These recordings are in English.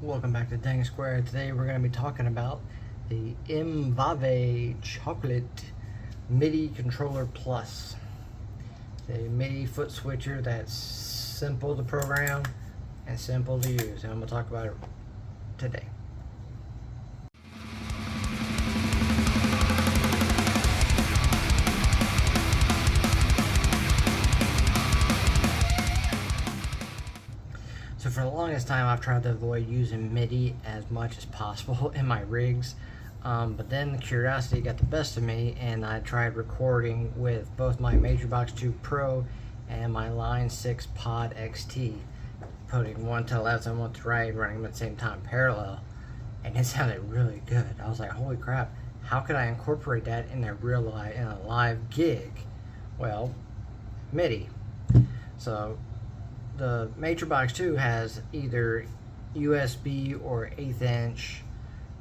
Welcome back to Dang Square. Today we're going to be talking about the MIDI Chocolate MIDI Controller Plus. It's a MIDI foot switcher that's simple to program and simple to use, and I'm going to talk about it today. So for the longest time, I've tried to avoid using MIDI as much as possible in my rigs, but then curiosity got the best of me, and I tried recording with both my Matribox 2 Pro and my Line 6 PODxt, putting one to the left and one to the right, running them at the same time parallel, and it sounded really good. I was like, holy crap, how could I incorporate that in a live gig? Well, MIDI. So the Matribox 2 has either USB or 1/8 inch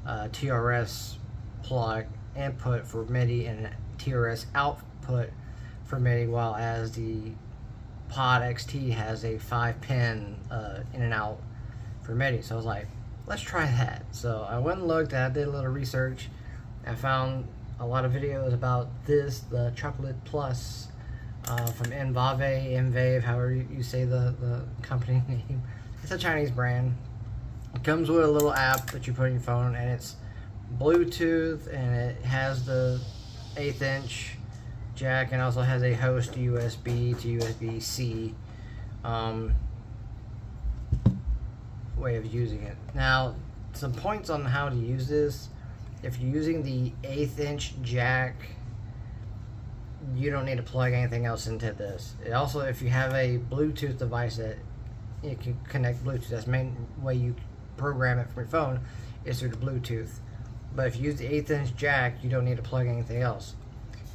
TRS plug input for MIDI and TRS output for MIDI, while as the PODxt has a 5-pin in and out for MIDI. So I was like, let's try that. So I went and looked, I did a little research, and found a lot of videos about this, the Chocolate Plus, from MVave, however you say the company name. It's a Chinese brand. It comes with a little app that you put in your phone, and it's Bluetooth, and it has the 1/8 inch jack, and also has a host USB to USB-C way of using it. Now, some points on how to use this. If you're using the 1/8 inch jack, you don't need to plug anything else into this. It also, if you have a Bluetooth device that you can connect Bluetooth, that's the main way you program it from your phone, is through the Bluetooth. But if you use the 1/8 inch jack, you don't need to plug anything else.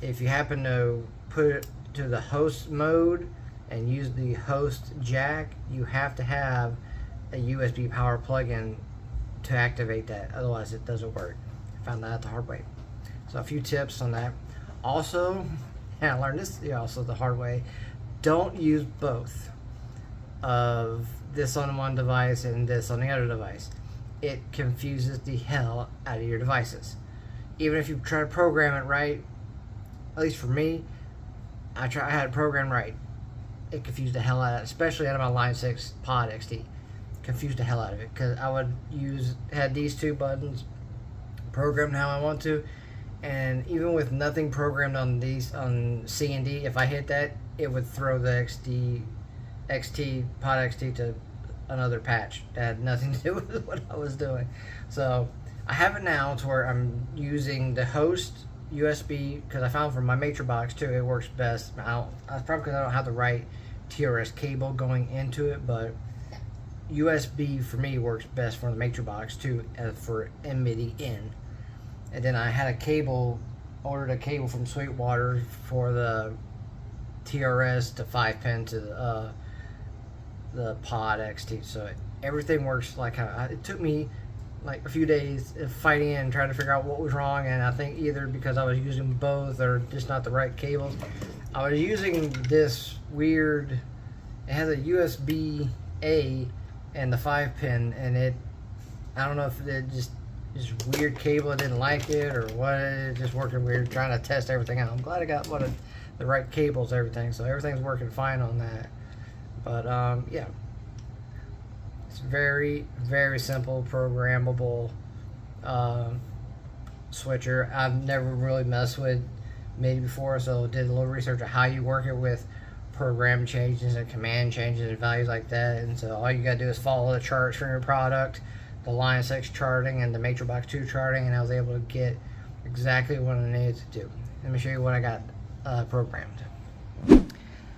If you happen to put it to the host mode and use the host jack, you have to have a USB power plug-in to activate that, otherwise it doesn't work. I found that out the hard way. So a few tips on that. Also, and I learned this also the hard way, don't use both of this on one device and this on the other device. It confuses the hell out of your devices. Even if you try to program it right, at least for me, I had it programmed right. It confused the hell out of it, especially out of my Line 6 PODxt. Confused the hell out of it, because I would had these two buttons programmed how I want to, and even with nothing programmed on these, on C and D, if I hit that, it would throw the PODxt to another patch that had nothing to do with what I was doing. So I have it now to where I'm using the host USB, because I found from my Matribox 2 it works best. That's probably because I don't have the right TRS cable going into it, but USB for me works best for the Matribox 2 for MIDI in. And then I had ordered a cable from Sweetwater for the TRS to 5-pin to the PODxt. So everything works like how it took me like a few days of fighting and trying to figure out what was wrong. And I think either because I was using both or just not the right cables. I was using this weird, it has a USB-A and the 5-pin, and I don't know if it just weird cable, I didn't like it or what, it just working weird, trying to test everything out. I'm glad I got one of the right cables, everything, so everything's working fine on that. But yeah, it's very, very simple programmable switcher. I've never really messed with MIDI before, so did a little research on how you work it with program changes and command changes and values like that. And so all you gotta do is follow the charts from your product, the Line 6 charting and the Matribox 2 charting, and I was able to get exactly what I needed to do. Let me show you what I got programmed.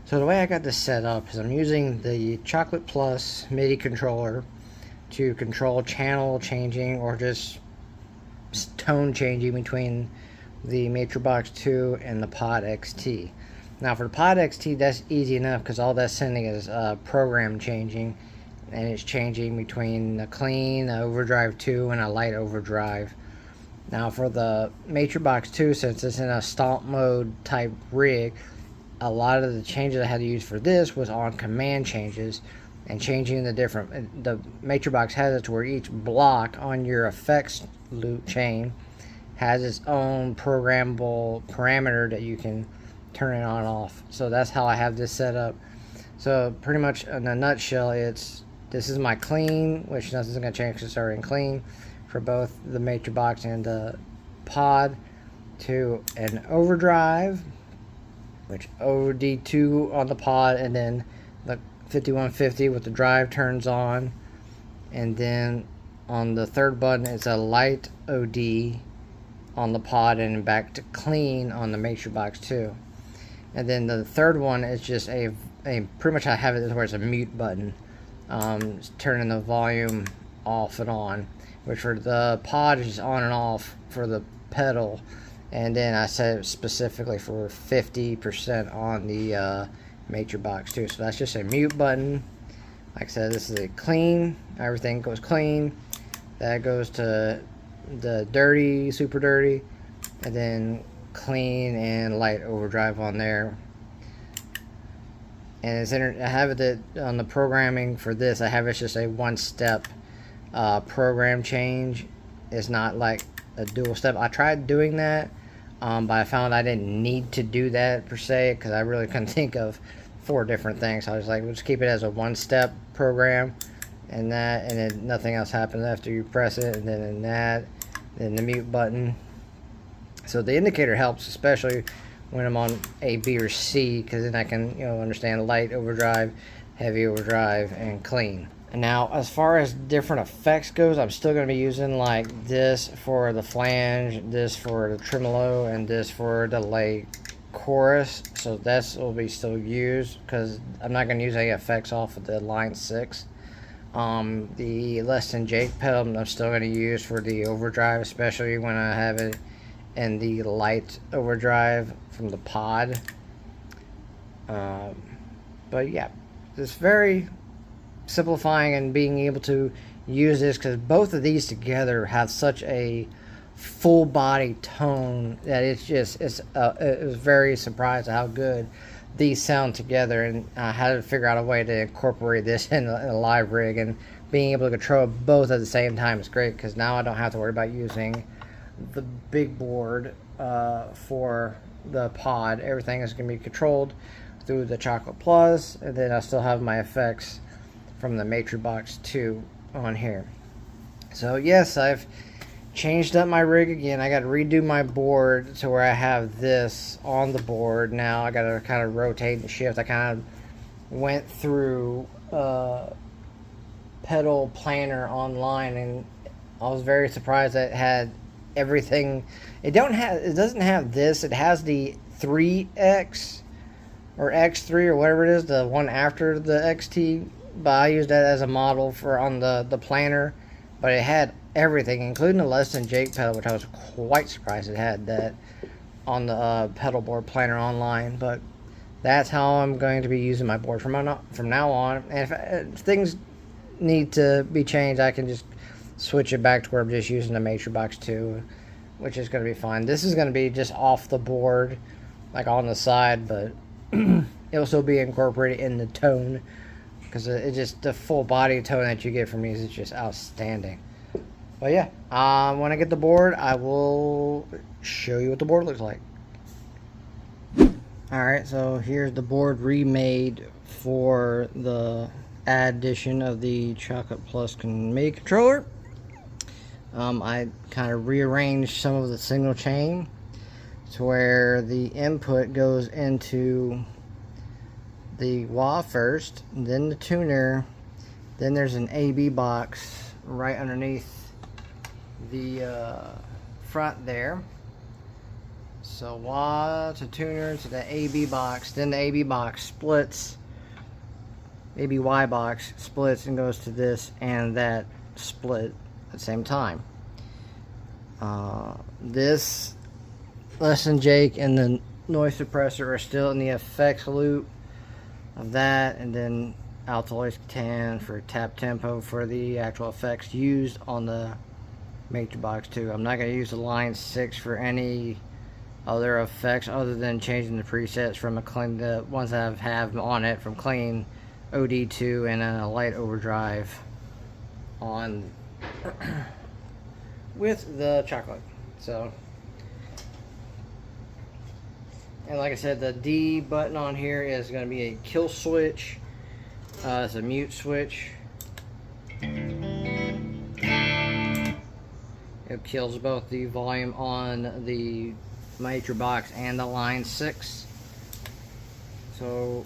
So the way I got this set up is I'm using the Chocolate Plus MIDI controller to control channel changing or just tone changing between the Matribox 2 and the PODxt. Now for the PODxt, that's easy enough because all that's sending is program changing, and it's changing between a clean, a overdrive 2, and a light overdrive. Now for the Matribox 2, since it's in a stomp mode type rig, a lot of the changes I had to use for this was on command changes, and changing the Matribox has it to where each block on your effects loop chain has its own programmable parameter that you can turn it on and off. So that's how I have this set up. So pretty much in a nutshell, this is my clean, which nothing's going to change because it's already in clean for both the Matribox and the pod, to an overdrive, which OD2 on the pod, and then the 5150 with the drive turns on, and then on the third button it's a light OD on the pod, and back to clean on the Matribox 2. And then the third one is just a pretty much I have it where it's a mute button, turning the volume off and on, which for the pod is just on and off for the pedal, and then I set it specifically for 50% on the Matribox 2. So that's just a mute button. Like I said, this is a clean, everything goes clean. That goes to the dirty, super dirty, and then clean and light overdrive on there. And it's I have it that on the programming for this, I have it's just a one-step program change. It's not like a dual step. I tried doing that, but I found I didn't need to do that per se, because I really couldn't think of 4 different things. So I was like, we'll just keep it as a one-step program, and then nothing else happens after you press it, and then in that, then the mute button. So the indicator helps, especially when I'm on A, B, or C, because then I can, understand light overdrive, heavy overdrive, and clean. And now, as far as different effects goes, I'm still going to be using like this for the flange, this for the tremolo, and this for delay chorus. So that's will be still used, because I'm not going to use any effects off of the line 6. The less than Jake pedal I'm still going to use for the overdrive, especially when I have it in the light overdrive from the pod. But yeah, it's very simplifying and being able to use this, because both of these together have such a full body tone that it was very surprised at how good these sound together, and I had to figure out a way to incorporate this in a live rig, and being able to control both at the same time is great, because now I don't have to worry about using the big board for the pod. Everything is going to be controlled through the Chocolate Plus, and then I still have my effects from the Matribox 2 on here. So yes, I've changed up my rig again. I got to redo my board to where I have this on the board now. I got to kind of rotate and shift. I kind of went through Pedal Planner online, and I was very surprised that it had everything. It doesn't have this. It has the 3X or X3 or whatever it is, the one after the XT, but I used that as a model for on the planner. But it had everything, including the less than Jake pedal, which I was quite surprised it had that on the pedal board planner online. But that's how I'm going to be using my board from now on. And if things need to be changed, I can just switch it back to where I'm just using the Matribox 2, which is going to be fine. This is going to be just off the board, like on the side, but it'll still be incorporated in the tone, because it just, the full body tone that you get from these is just outstanding. But yeah, when I get the board, I will show you what the board looks like. Alright, so here's the board remade for the addition of the Chocolate Plus MIDI controller. I kind of rearranged some of the signal chain to where the input goes into the wah first, then the tuner, then there's an AB box right underneath the front there. So wah to tuner to the AB box, then the AB box splits, ABY box splits and goes to this and that split at the same time. This less than Jake and the noise suppressor are still in the effects loop of that, and then Altoids 10 for tap tempo for the actual effects used on the Matribox 2. I'm not going to use the line 6 for any other effects other than changing the presets from the ones that I have on it from clean OD2 and a light overdrive on with the chocolate. So, and like I said, the D button on here is going to be a kill switch. It's a mute switch. It kills both the volume on the Matribox and the line 6. So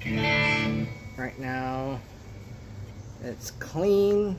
right now it's clean.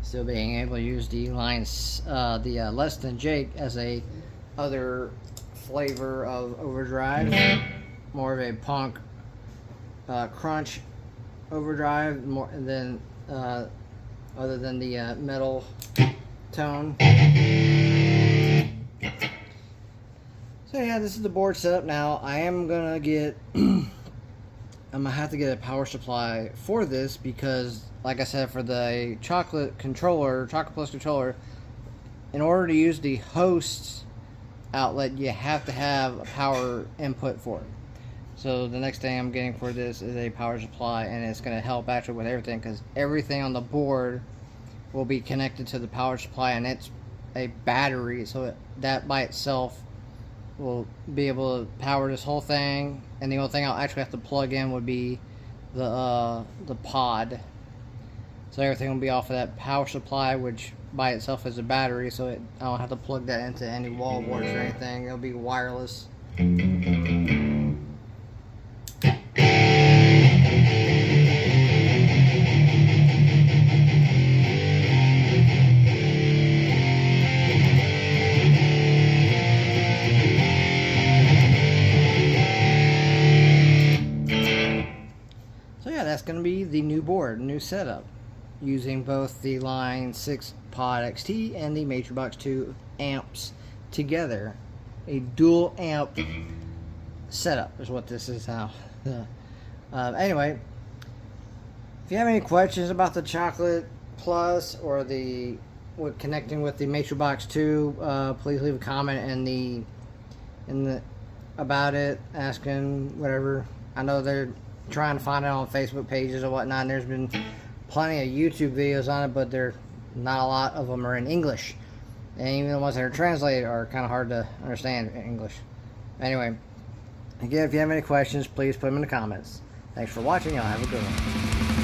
Still being able to use the lines, the less than Jake as a other flavor of overdrive, more of a punk crunch overdrive, more than other than the metal tone. So yeah, this is the board setup now. I am gonna get I'm gonna have to get a power supply for this because, like I said, for the chocolate plus controller, in order to use the host outlet, you have to have a power input for it. So the next thing I'm getting for this is a power supply, and it's going to help actually with everything, because everything on the board will be connected to the power supply, and it's a battery, so that by itself will be able to power this whole thing. And the only thing I'll actually have to plug in would be the pod. So everything will be off of that power supply, which by itself is a battery, so I don't have to plug that into any wall boards or anything. It'll be wireless. So yeah, that's going to be the new board, new setup, using both the Line 6 PODxt and the Matribox 2 amps together. A dual amp setup is what this is now. Anyway, if you have any questions about the Chocolate Plus or connecting with the Matribox 2, please leave a comment in the about it, asking whatever. I know they're trying to find it on Facebook pages or whatnot, and there's been plenty of YouTube videos on it, but not a lot of them are in English, and even the ones that are translated are kind of hard to understand in English. Anyway, again, if you have any questions, please put them in the comments. Thanks for watching. Y'all have a good one.